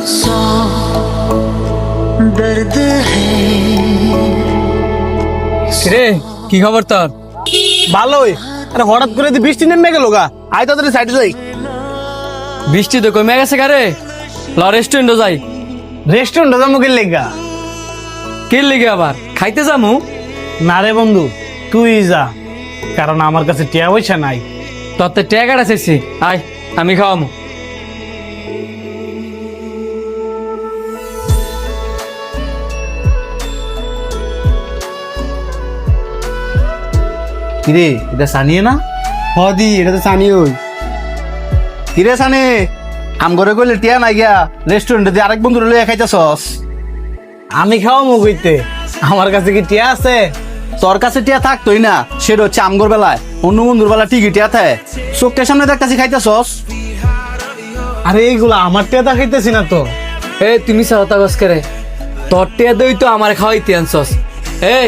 सौ दर्द है। রে কি খবর তোর? ভালোই। আরে হঠাৎ করে বৃষ্টি নেমে গেল গা, আয় তাড়াতাড়ি সাইডে যাই। বৃষ্টি তো কমে গেছে কারে, ল রেস্টুরেন্টে যাই। রেস্টুরেন্টে যাবো কি লেগা? কি লিগে আবার খাইতে যামু? না রে বন্ধু, তুই যা, কারণ আমার কাছে টিয়া পয়সা নাই। তোর তো টাকাটা চাইছি, আয় আমি খাওয়ামু। কিরে এটা সানিয়ে না? হদি এটা তো জানি ওই কিরে সানি, আম ঘরে গেলে টিয়া নাই গিয়া রেস্টুরেন্টে যে আরেক বন্ধু লইয়া খাইতেছস। আমি খাওয়া মুগইতে, আমার কাছে কি টিয়া আছে? তোর কাছে টিয়া থাকতোই না, সেটা হচ্ছে আমগর বেলায়, অন্য বন্ধুর বেলা ঠিকই টিয়া থাকে। চোখের সামনে দেখতেছি খাইতেছস। আরে এইগুলা আমার টিয়া তা খাইতেছি না তো। এ তুমি সাহতা গছ করে, তোর টিয়া দই তো আমার খাওয়াইতে আনছস। এই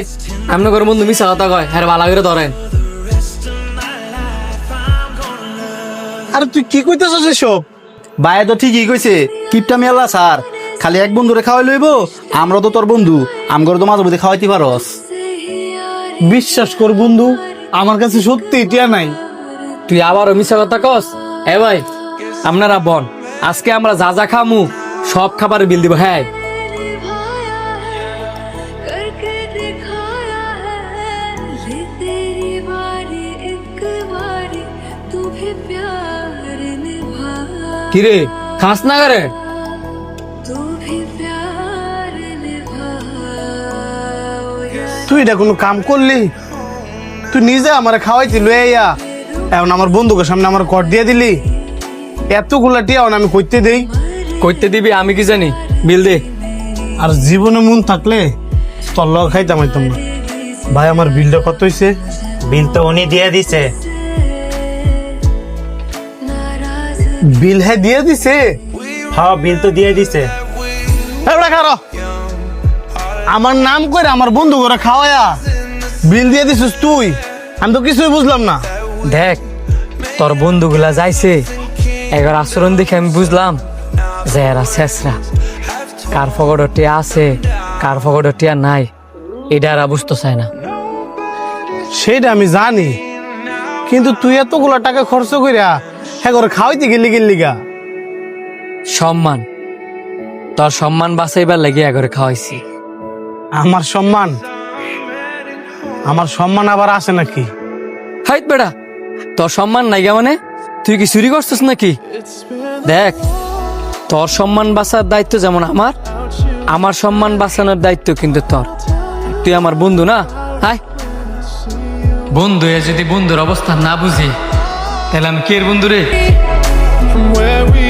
আমনে করে বন্ধু মিশা কথা কয়, হ্যাঁ ভালো করে ধরেন। আরে তুই কি কইতেছস এসব? ভাই তো ঠিকই কইছে, কিপটা মেলা স্যার, খালি এক বন্ধুরে খাওয়াই লইব, আমরা তো তোর বন্ধু, আমগর তো মাঝে মধ্যে খাওয়াইতে পারস। বিশ্বাস কর বন্ধু, আমার কাছে সত্যি টিয়া নাই। তুই আবারও মিশা কথা কস। এ ভাই আপনারা বন, আজকে আমরা যা যা খামু সব খাবারের বিল দিব। হ্যাঁ करके दिखाया है ये तेरी बारी एक बारी तू भी प्यार निभा কিরে খাস না করে? तू भी प्यार निभा তুই এটা কোনো কাম করলি? তুই নিজে আমার খাওয়াইতি লইয়া, এখন আমার বন্ধুকে সামনে আমার কর দিয়ে দিলি। এতগুলা টিয়া আমি কইতে দেই? কইতে দিবি আমি কি জানি, বিল দে। আর জীবনে মন থাকলে তোর লগ খাইতাম আইতাম না। ভাই আমার বিলটা কত হইছে? বিল তো উনি দিয়ে দিছে। বিল হ্যাঁ দিয়ে দিছে? হ্যাঁ বিল তো দিয়ে দিছে। এবার খারো, আমার নাম করে আমার বন্ধু করে খাওয়ায়া বিল দিয়ে দিছিস তুই? আমি তো কিছুই বুঝলাম না। দেখ তোর বন্ধুগুলা যাইছে, এবার আচরণ দেখে আমি বুঝলাম যে এরা শেষরা। কার ফগড় টিয়া আছে কার ফগড় টিয়া নাই এটা এরা বুঝতে চায় না। সেটা আমি জানি, কিন্তু তুই এতগুলা টাকা খরচ কইরা হ্যাঁ করে খাওয়াইতে গেলি গা। সম্মান, তোর সম্মান বাঁচাইবার লাগিয়ে এগরে খাওয়াইছি। আমার সম্মান? আমার সম্মান আবার আসে নাকি? হাইট বেড়া, তোর সম্মান নাই গা মানে? তুই কি চুরি করছিস নাকি? দেখ তোর সম্মান বাঁচার দায়িত্ব যেমন আমার, আমার সম্মান বাঁচানোর দায়িত্ব কিন্তু তোর। তুই আমার বন্ধু না? হাই বন্ধু যদি বন্ধুর অবস্থা না বুঝি, তাহলে আমি কে বন্ধু রে? From where we